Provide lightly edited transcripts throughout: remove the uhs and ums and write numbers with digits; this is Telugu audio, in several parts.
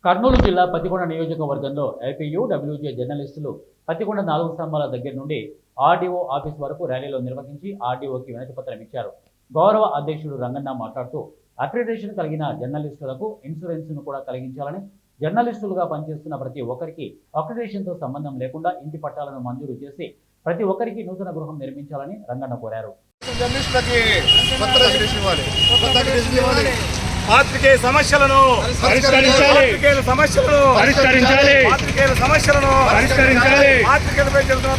కర్నూలు జిల్లా పత్తికొండ నియోజకవర్గంలో ఏపీయూ డబ్ల్యూజే జర్నలిస్టులు పత్తికొండ 4 స్తంభాల దగ్గర నుండి ఆర్డీఓ ఆఫీస్ వరకు ర్యాలీలో నిర్వహించి ఆర్డీఓకి వినతిపత్రం ఇచ్చారు. గౌరవ అధ్యక్షుడు రంగన్న మాట్లాడుతూ అక్రిడిటేషన్ కలిగిన జర్నలిస్టులకు ఇన్సూరెన్స్ను కూడా కలిగించాలని, జర్నలిస్టులుగా పనిచేస్తున్న ప్రతి ఒక్కరికి అక్రిడిటేషన్తో సంబంధం లేకుండా ఇంటి పట్టాలను మంజూరు చేసి ప్రతి ఒక్కరికి నూతన గృహం నిర్మించాలని రంగన్న కోరారు. పాత్రికేయ సమస్యలను పరిష్కరించాలి. పాత్రికేయులపై జరుగుతున్న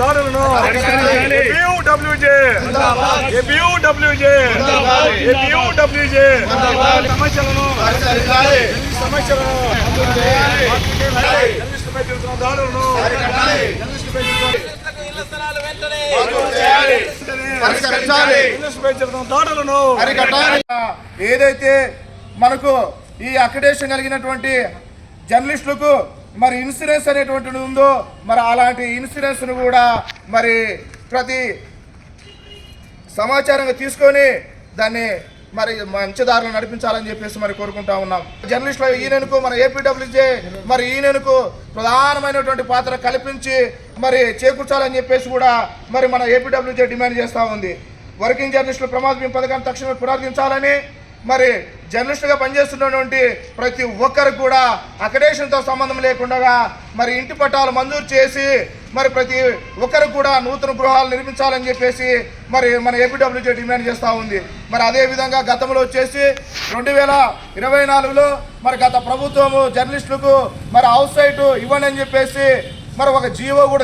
దాడులను ఏదైతే మనకు ఈ అక్రిడిటేషన్ కలిగినటువంటి జర్నలిస్టులకు మరి ఇన్సూరెన్స్ అనేటువంటిది ఉందో మరి అలాంటి ఇన్సూరెన్స్ ను కూడా మరి ప్రతి సమాచారంగా తీసుకొని దాన్ని మరి మంచి దారిలో నడిపించాలని చెప్పేసి మరి కోరుకుంటా ఉన్నాం. జర్నలిస్టుల యూనియన్కు మన ఏపీడబ్ల్యూజే మరి యూనియన్కు ప్రధానమైనటువంటి పాత్ర కల్పించి మరి చేకూర్చాలని చెప్పేసి కూడా మరి మన ఏపీడబ్ల్యూజే డిమాండ్ చేస్తూ ఉంది. వర్కింగ్ జర్నలిస్టుల ప్రమాద బీమా పథకాన్ని తక్షణమే పునరుద్ధరించాలని, మరి జర్నలిస్టుగా పనిచేస్తున్నటువంటి ప్రతి ఒక్కరికి కూడా అక్రిడిటేషన్తో సంబంధం లేకుండా మరి ఇంటి పట్టాలు మంజూరు చేసి మరి ప్రతి ఒక్కరికి కూడా నూతన గృహాలు నిర్మించాలని చెప్పేసి మరి మన ఏపీడబ్ల్యూజే డిమాండ్ చేస్తూ ఉంది. మరి అదేవిధంగా గతంలో వచ్చేసి 2024లో మరి గత ప్రభుత్వము జర్నలిస్టులకు మరి హౌస్ సైట్ ఇవ్వండి అని చెప్పేసి మరి ఒక జీవో కూడా